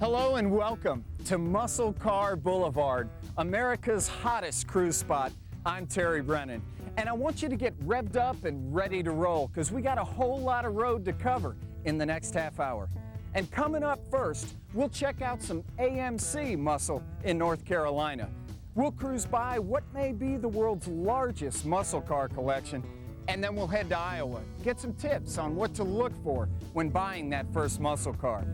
Hello and welcome to MuscleCar Boulevard, America's hottest cruise spot. I'm Terry Brennan, and I want you to get revved up and ready to roll because we got a whole lot of road to cover in the next half hour. And coming up first, we'll check out some AMC muscle in North Carolina. We'll cruise by what may be the world's largest muscle car collection, and then we'll head to Iowa, get some tips on what to look for when buying that first muscle car.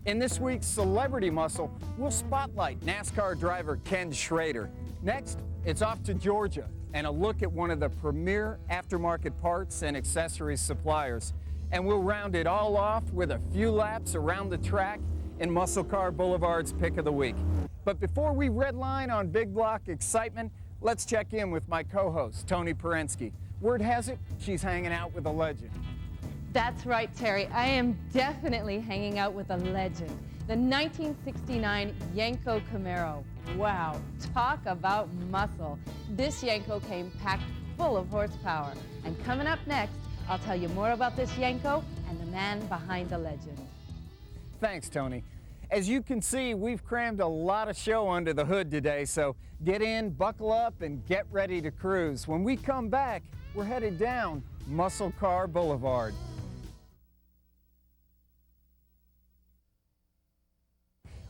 In this week's Celebrity Muscle, we'll spotlight NASCAR driver Ken Schrader. Next, it's off to Georgia and a look at one of the premier aftermarket parts and accessories suppliers. And we'll round it all off with a few laps around the track in MuscleCar Boulevard's Pick of the Week. But before we redline on big block excitement, let's check in with my co-host, Tony Perensky. Word has it, she's hanging out with a legend. That's right, Terry. I am definitely hanging out with a legend. The 1969 Yenko Camaro. Wow, talk about muscle. This Yenko came packed full of horsepower. And coming up next, I'll tell you more about this Yenko and the man behind the legend. Thanks, Tony. As you can see, we've crammed a lot of show under the hood today, so get in, buckle up, and get ready to cruise. When we come back, we're headed down MuscleCar Boulevard.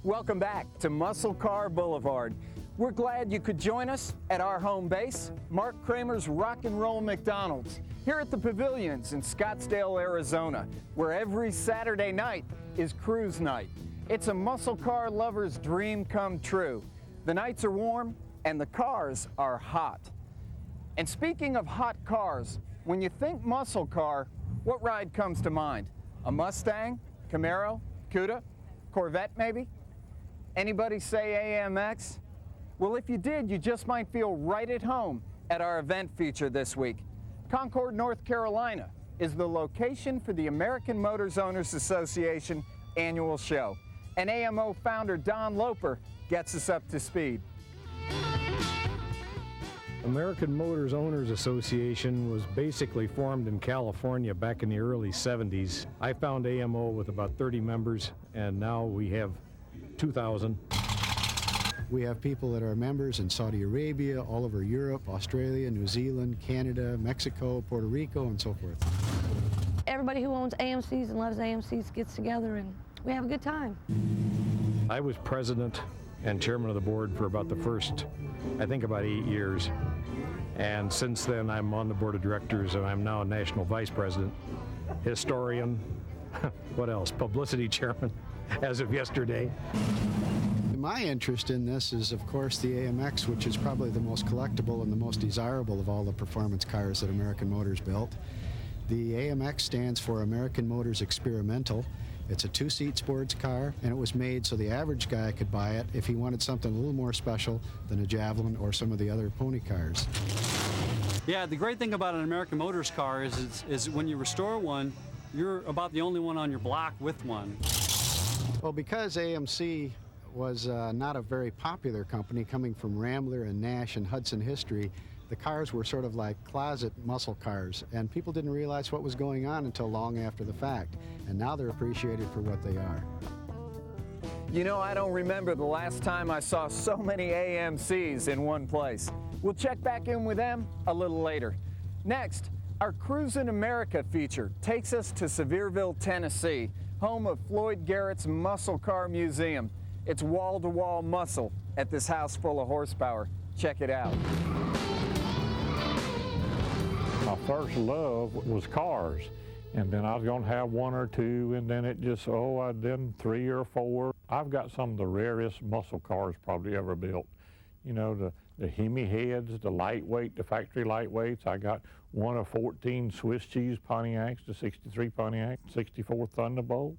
Welcome back to MuscleCar Boulevard. We're glad you could join us at our home base, Mark Kramer's Rock and Roll McDonald's, here at the Pavilions in Scottsdale, Arizona, where every Saturday night is cruise night. It's a muscle car lover's dream come true. The nights are warm and the cars are hot. And speaking of hot cars, when you think muscle car, what ride comes to mind? A Mustang, Camaro, Cuda, Corvette maybe? Anybody say AMX? Well, if you did, you just might feel right at home at our event feature this week. Concord, North Carolina is the location for the American Motors Owners Association annual show. And AMO founder Don Loper gets us up to speed. American Motors Owners Association was basically formed in California back in the early 70s. I found AMO with about 30 members, and now we have 2,000. We have people that are members in Saudi Arabia, all over Europe, Australia, New Zealand, Canada, Mexico, Puerto Rico, and so forth. Everybody who owns AMCs and loves AMCs gets together and we have a good time. I was president and chairman of the board for about the first, I think about 8 years. And since then, I'm on the board of directors, and I'm now a national vice president, historian, what else? Publicity chairman, as of yesterday. My interest in this is, of course, the AMX, which is probably the most collectible and the most desirable of all the performance cars that American Motors built. The AMX stands for American Motors Experimental. It's a two-seat sports car, and it was made so the average guy could buy it if he wanted something a little more special than a Javelin or some of the other pony cars. Yeah, the great thing about an American Motors car is when you restore one, you're about the only one on your block with one. Well, because AMC was not a very popular company, coming from Rambler and Nash and Hudson history, the cars were sort of like closet muscle cars, and people didn't realize what was going on until long after the fact. And now they're appreciated for what they are. You know, I don't remember the last time I saw so many AMCs in one place. We'll check back in with them a little later. Next, our Cruise in America feature takes us to Sevierville, Tennessee, home of Floyd Garrett's Muscle Car Museum. It's wall-to-wall muscle at this house full of horsepower. Check it out. My first love was cars, and then I was going to have one or two, and then it just, then 3 or 4. I've got some of the rarest muscle cars probably ever built. You know, the Hemi heads, the lightweight, the factory lightweights. I got one of 14 Swiss cheese Pontiacs, the 63 Pontiac, 64 Thunderbolt,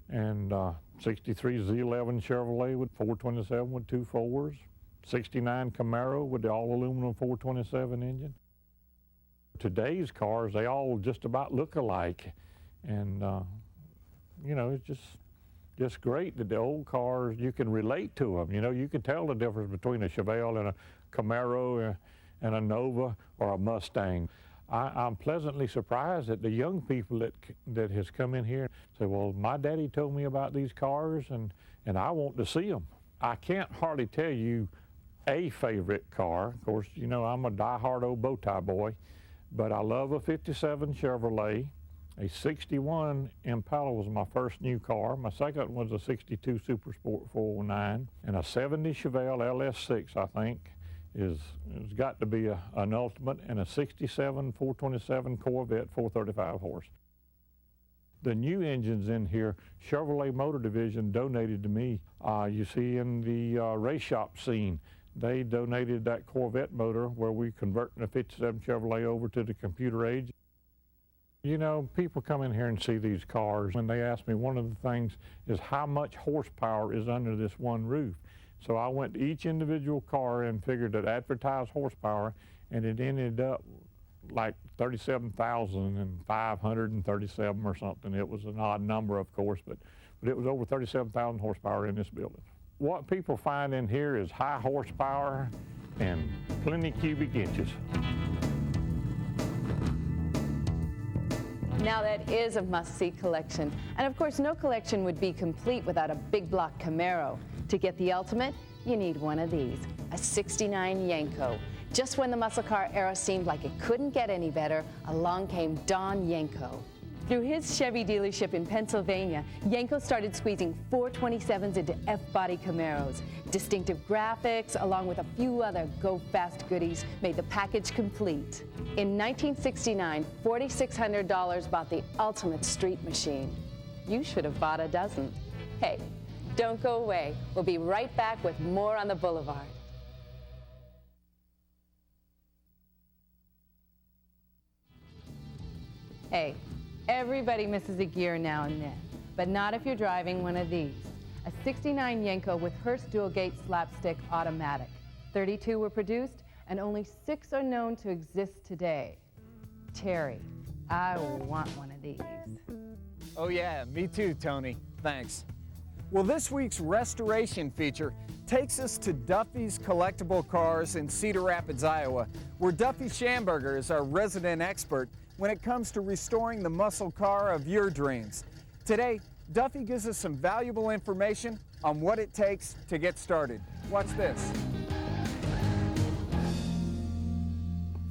and 63 Z11 Chevrolet with 427 with 2 4s, 69 Camaro with the all-aluminum 427 engine. Today's cars, they all just about look alike, and you know, it's just great that the old cars, you can relate to them. You know, you can tell the difference between a Chevelle and a Camaro and a Nova or a Mustang. I'm pleasantly surprised that the young people that has come in here say, well, my daddy told me about these cars, and and I want to see them. I can't hardly tell you a favorite car. Of course, you know, I'm a die-hard old bow tie boy, but I love a 57 Chevrolet. A 61 Impala was my first new car. My second was a 62 Super Sport 409, and a 70 Chevelle LS6, I think, has got to be an ultimate, and a 67 427 Corvette 435 horse. The new engines in here, Chevrolet Motor Division donated to me. You see in the race shop scene, they donated that Corvette motor where we converting a 57 Chevrolet over to the computer age. You know, people come in here and see these cars, and they ask me, one of the things is how much horsepower is under this one roof. So I went to each individual car and figured that advertised horsepower, and it ended up like 37,537 or something. It was an odd number, of course, but it was over 37,000 horsepower in this building. What people find in here is high horsepower and plenty cubic inches. Now that is a must-see collection. And of course, no collection would be complete without a big block Camaro. To get the ultimate, you need one of these, a '69 Yenko. Just when the muscle car era seemed like it couldn't get any better, along came Don Yenko. Through his Chevy dealership in Pennsylvania, Yenko started squeezing 427s into F-body Camaros. Distinctive graphics, along with a few other go-fast goodies, made the package complete. In 1969, $4,600 bought the ultimate street machine. You should have bought a dozen. Hey, don't go away. We'll be right back with more on the Boulevard. Hey, everybody misses a gear now and then, but not if you're driving one of these. A '69 Yenko with Hurst dual-gate slapstick automatic. 32 were produced, and only 6 are known to exist today. Terry, I want one of these. Oh yeah, me too, Tony. Thanks. Well, this week's restoration feature takes us to Duffy's Collectible Cars in Cedar Rapids, Iowa, where Duffy Schamberger is our resident expert when it comes to restoring the muscle car of your dreams. Today, Duffy gives us some valuable information on what it takes to get started. Watch this.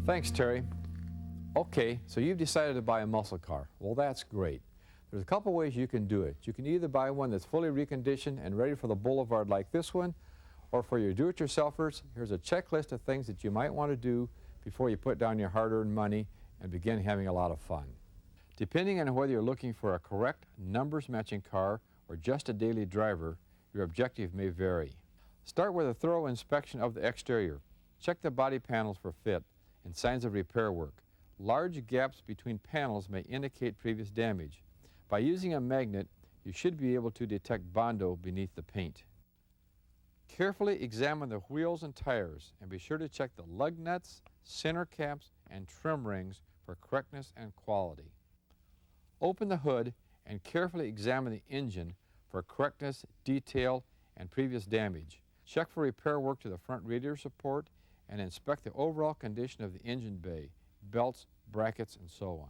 Thanks, Terry. Okay, so you've decided to buy a muscle car. Well, that's great. There's a couple ways you can do it. You can either buy one that's fully reconditioned and ready for the boulevard like this one, or for your do-it-yourselfers, here's a checklist of things that you might want to do before you put down your hard-earned money and begin having a lot of fun. Depending on whether you're looking for a correct numbers-matching car or just a daily driver, your objective may vary. Start with a thorough inspection of the exterior. Check the body panels for fit and signs of repair work. Large gaps between panels may indicate previous damage. By using a magnet, you should be able to detect Bondo beneath the paint. Carefully examine the wheels and tires and be sure to check the lug nuts, center caps, and trim rings for correctness and quality. Open the hood and carefully examine the engine for correctness, detail, and previous damage. Check for repair work to the front radiator support and inspect the overall condition of the engine bay, belts, brackets, and so on.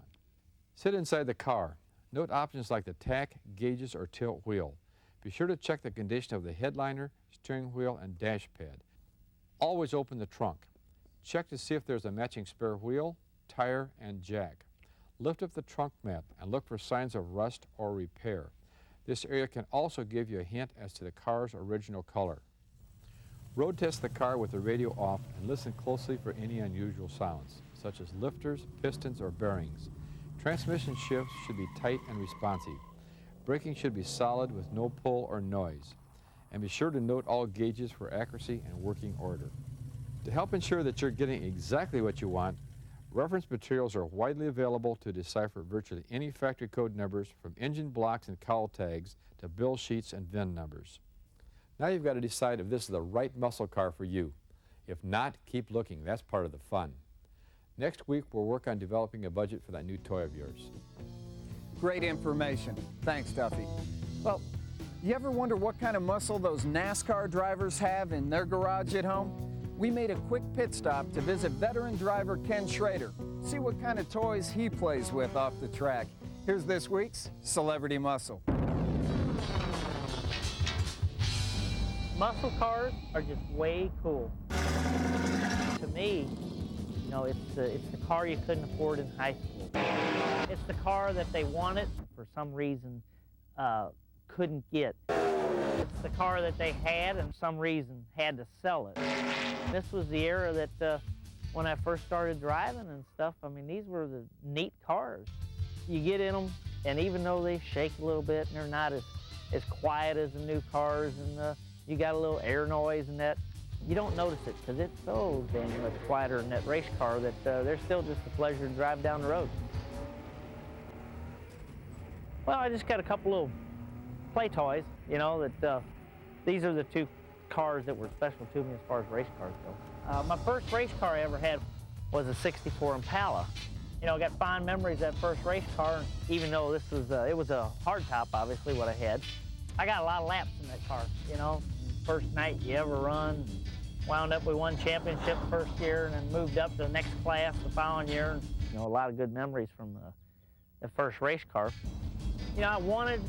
Sit inside the car. Note options like the tack, gauges, or tilt wheel. Be sure to check the condition of the headliner, steering wheel, and dash pad. Always open the trunk. Check to see if there's a matching spare wheel, tire, and jack. Lift up the trunk map and look for signs of rust or repair. This area can also give you a hint as to the car's original color. Road test the car with the radio off and listen closely for any unusual sounds, such as lifters, pistons, or bearings. Transmission shifts should be tight and responsive. Braking should be solid with no pull or noise. And be sure to note all gauges for accuracy and working order. To help ensure that you're getting exactly what you want, reference materials are widely available to decipher virtually any factory code numbers, from engine blocks and cowl tags to bill sheets and VIN numbers. Now you've got to decide if this is the right muscle car for you. If not, keep looking. That's part of the fun. Next week, we'll work on developing a budget for that new toy of yours. Great information. Thanks, Duffy. Well, you ever wonder what kind of muscle those NASCAR drivers have in their garage at home? We made a quick pit stop to visit veteran driver Ken Schrader, see what kind of toys he plays with off the track. Here's this week's Celebrity Muscle. Muscle cars are just way cool. To me, you know, it's the car you couldn't afford in high school. It's the car that they wanted, for some reason, couldn't get. It's the car that they had and for some reason had to sell it. This was the era that when I first started driving and stuff, I mean, these were the neat cars. You get in them, and even though they shake a little bit and they're not as quiet as the new cars, and you got a little air noise and that, you don't notice it because it's so dang much quieter than that race car that they're still just a pleasure to drive down the road. Well, I just got a couple little play toys, you know, that these are the two cars that were special to me as far as race cars go. My first race car I ever had was a 64 Impala. You know, I got fond memories of that first race car, even though this was, it was a hardtop, obviously, what I had. I got a lot of laps in that car, you know. First night you ever run, wound up with one championship first year and then moved up to the next class the following year. And, you know, a lot of good memories from the first race car. You know, I wanted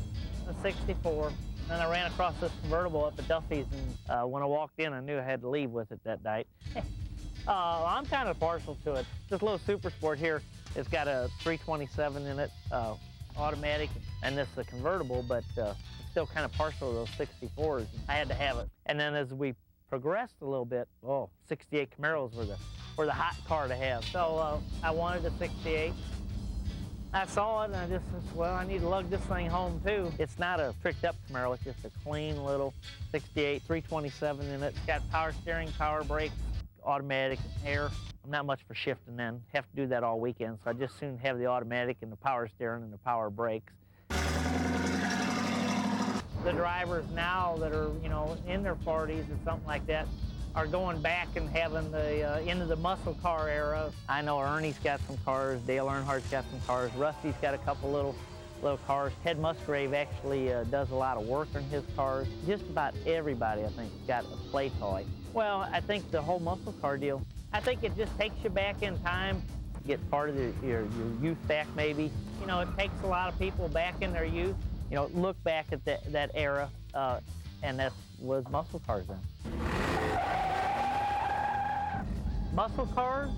a 64, and I ran across this convertible up at Duffy's, and when I walked in, I knew I had to leave with it that night. I'm kind of partial to it. This little Super Sport here, it's got a 327 in it, automatic, and this is a convertible, but still kind of partial to those 64s. I had to have it. And then as we progressed a little bit, 68 Camaros were the hot car to have. So I wanted a 68. I saw it and I just said, well, I need to lug this thing home too. It's not a tricked up Camaro, it's just a clean little 68, 327 in it. It's got power steering, power brakes, automatic, air. I'm not much for shifting then. Have to do that all weekend, so I just soon have the automatic and the power steering and the power brakes. The drivers now that are, you know, in their 40s or something like that are going back and having the into the muscle car era. I know Ernie's got some cars, Dale Earnhardt's got some cars, Rusty's got a couple little cars. Ted Musgrave actually does a lot of work on his cars. Just about everybody, I think, has got a play toy. Well, I think the whole muscle car deal, I think it just takes you back in time, get part of your youth back maybe. You know, it takes a lot of people back in their youth, you know, look back at that era, and that was muscle cars then. Muscle cars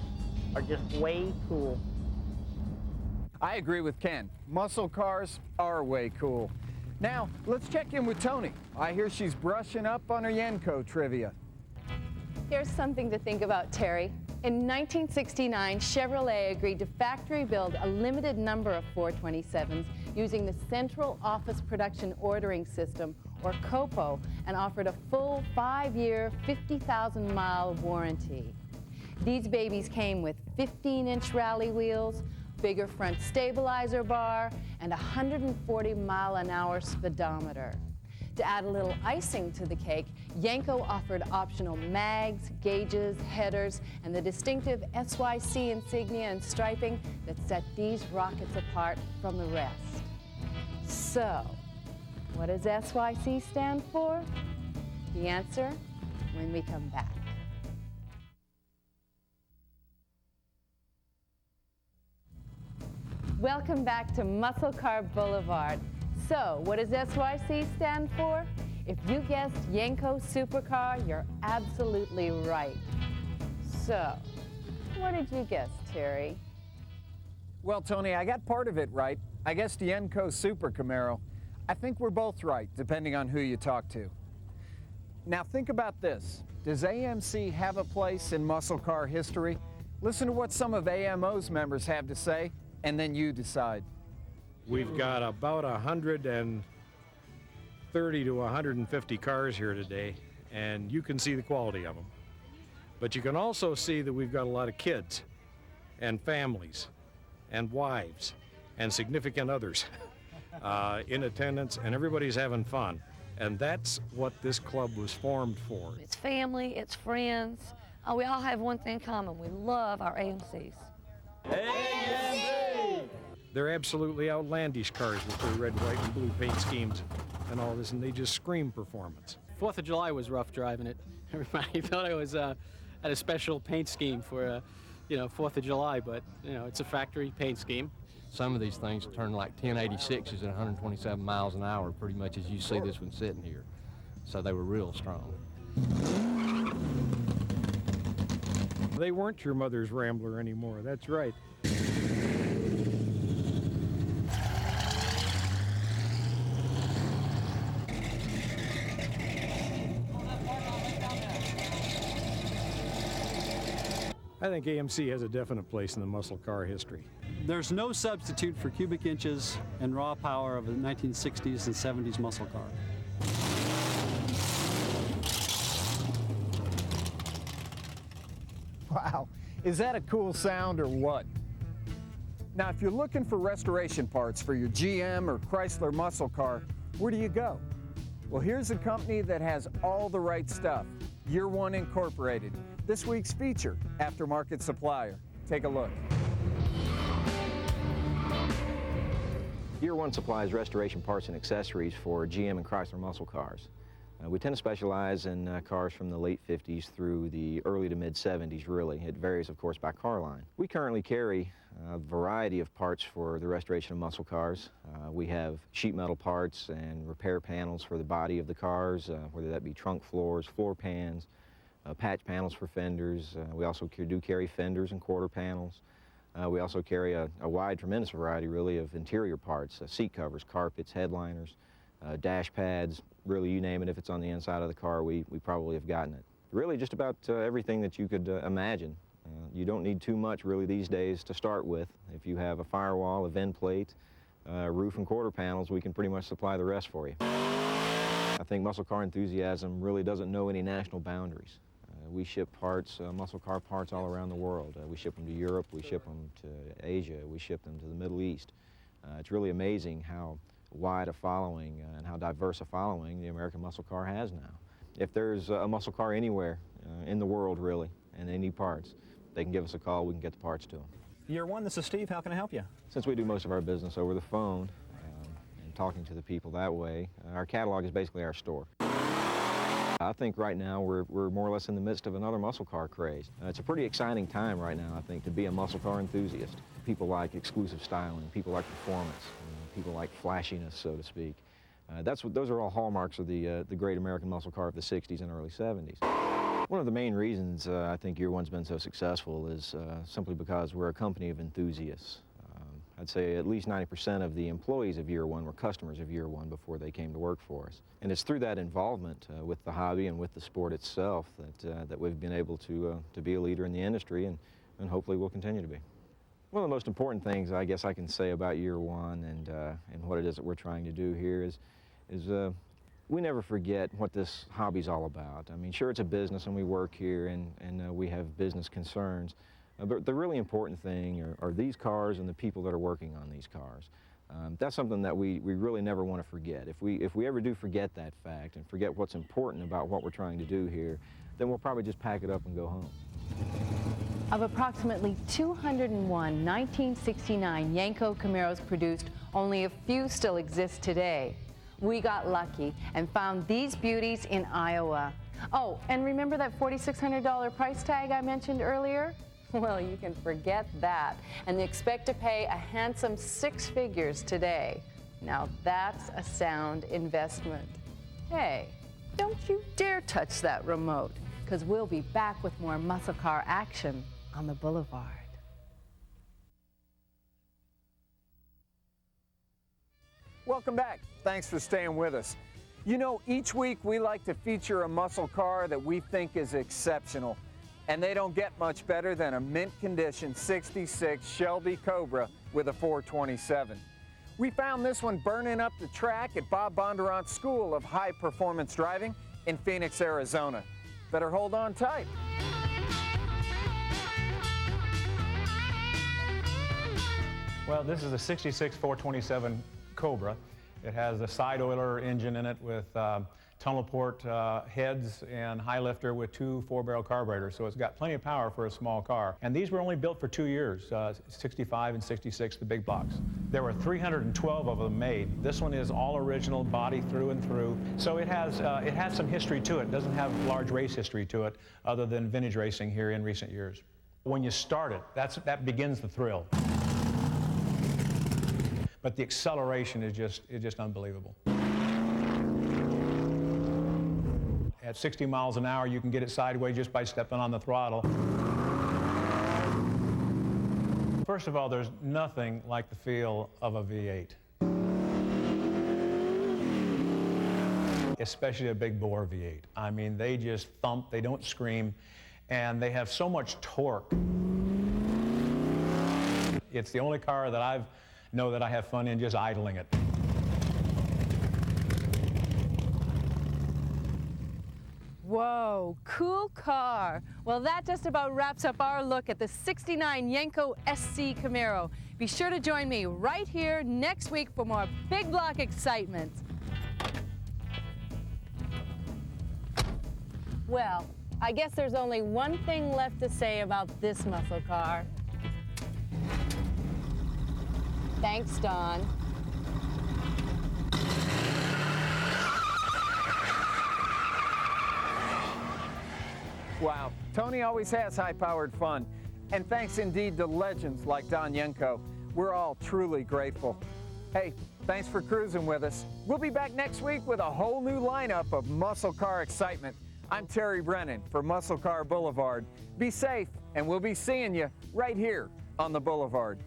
are just way cool. I agree with Ken. Muscle cars are way cool. Now, let's check in with Tony. I hear she's brushing up on her Yenko trivia. Here's something to think about, Terry. In 1969, Chevrolet agreed to factory build a limited number of 427s using the Central Office Production Ordering System, or COPO, and offered a full 5-year, 50,000-mile warranty. These babies came with 15-inch rally wheels, bigger front stabilizer bar, and a 140-mile-an-hour speedometer. To add a little icing to the cake, Yenko offered optional mags, gauges, headers, and the distinctive SYC insignia and striping that set these rockets apart from the rest. So, what does SYC stand for? The answer when we come back. Welcome back to MuscleCar Boulevard. So, what does SYC stand for? If you guessed Yenko Supercar, you're absolutely right. So, what did you guess, Terry? Well, Tony, I got part of it right. I guessed Yenko Super Camaro. I think we're both right, depending on who you talk to. Now think about this. Does AMC have a place in muscle car history? Listen to what some of AMO's members have to say, and then you decide. We've got about 130 to 150 cars here today, and you can see the quality of them. But you can also see that we've got a lot of kids and families and wives and significant others in attendance, and everybody's having fun. And that's what this club was formed for. It's family, it's friends. We all have one thing in common. We love our AMCs. They're absolutely outlandish cars with their red, white, and blue paint schemes and all this, and they just scream performance. 4th of July was rough driving it. Everybody thought I was had a special paint scheme for, 4th of July, but, it's a factory paint scheme. Some of these things turn like 1086s at 127 miles an hour, pretty much as you see this one sitting here. so they were real strong. They weren't your mother's Rambler anymore, that's right. I think AMC has a definite place in the muscle car history. There's no substitute for cubic inches and raw power of a 1960s and 70s muscle car. Wow, is that a cool sound or what? Now, if you're looking for restoration parts for your GM or Chrysler muscle car, where do you go? Well, here's a company that has all the right stuff. Year One Incorporated, this week's feature, aftermarket supplier. Take a look. Year One supplies restoration parts and accessories for GM and Chrysler muscle cars. We tend to specialize in cars from the late 50s through the early to mid 70s, really. It varies, of course, by car line. We currently carry a variety of parts for the restoration of muscle cars. We have sheet metal parts and repair panels for the body of the cars, whether that be trunk floors, floor pans, patch panels for fenders. We also do carry fenders and quarter panels. We also carry a wide, tremendous variety, really, of interior parts, seat covers, carpets, headliners, dash pads, really you name it. If it's on the inside of the car, we probably have gotten it. Really just about everything that you could imagine. You don't need too much really these days to start with. If you have a firewall, a vent plate, roof and quarter panels, we can pretty much supply the rest for you. I think muscle car enthusiasm really doesn't know any national boundaries. We ship parts, muscle car parts all around the world. We ship them to Europe, we ship them to Asia, we ship them to the Middle East. It's really amazing how wide a following and how diverse a following the American muscle car has now. If there's a muscle car anywhere in the world, really, and they need parts, they can give us a call, we can get the parts to them. Year One, this is Steve. How can I help you? Since we do most of our business over the phone and talking to the people that way, our catalog is basically our store. I think right now we're more or less in the midst of another muscle car craze. It's a pretty exciting time right now, I think, to be a muscle car enthusiast. People like exclusive styling, people like performance, people like flashiness, so to speak. Those are all hallmarks of the great American muscle car of the 60s and early 70s. One of the main reasons I think Year One's been so successful is simply because we're a company of enthusiasts. I'd say at least 90% of the employees of Year One were customers of Year One before they came to work for us. And it's through that involvement with the hobby and with the sport itself that we've been able to be a leader in the industry, and hopefully we'll continue to be. One of the most important things I guess I can say about Year One and what it is that we're trying to do here is we never forget what this hobby's all about. I mean, sure, it's a business and we work here and we have business concerns, but the really important thing are these cars and the people that are working on these cars. That's something that we really never want to forget. If we ever do forget that fact and forget what's important about what we're trying to do here, then we'll probably just pack it up and go home. Of approximately 201 1969 Yenko Camaros produced, only a few still exist today. We got lucky and found these beauties in Iowa. Oh, and remember that $4,600 price tag I mentioned earlier? Well, you can forget that and expect to pay a handsome 6 figures today. Now that's a sound investment. Hey, don't you dare touch that remote, because we'll be back with more muscle car action on the Boulevard. Welcome back. Thanks for staying with us. You know, each week we like to feature a muscle car that we think is exceptional, and they don't get much better than a mint condition 66 Shelby Cobra with a 427. We found this one burning up the track at Bob Bondurant's School of High Performance Driving in Phoenix, Arizona. Better hold on tight. Well, this is a 66 427 Cobra. It has a side oiler engine in it with tunnel port heads and high lifter with 2 4-barrel carburetors, so it's got plenty of power for a small car. And these were only built for 2 years, 65 and 66, the big blocks. There were 312 of them made. This one is all original, body through and through. So it has some history to it. It doesn't have large race history to it, other than vintage racing here in recent years. When you start it, that begins the thrill. But the acceleration is just unbelievable. At 60 miles an hour, you can get it sideways just by stepping on the throttle. First of all, there's nothing like the feel of a V8. Especially a big bore V8. I mean, they just thump, they don't scream, and they have so much torque. It's the only car that I know that I have fun in just idling it. Whoa, cool car. Well, that just about wraps up our look at the '69 Yenko SC Camaro. Be sure to join me right here next week for more big block excitement. Well, I guess there's only one thing left to say about this muscle car. Thanks, Don. Wow, Tony always has high-powered fun. And thanks indeed to legends like Don Yenko. We're all truly grateful. Hey, thanks for cruising with us. We'll be back next week with a whole new lineup of muscle car excitement. I'm Terry Brennan for MuscleCar Boulevard. Be safe, and we'll be seeing you right here on the Boulevard.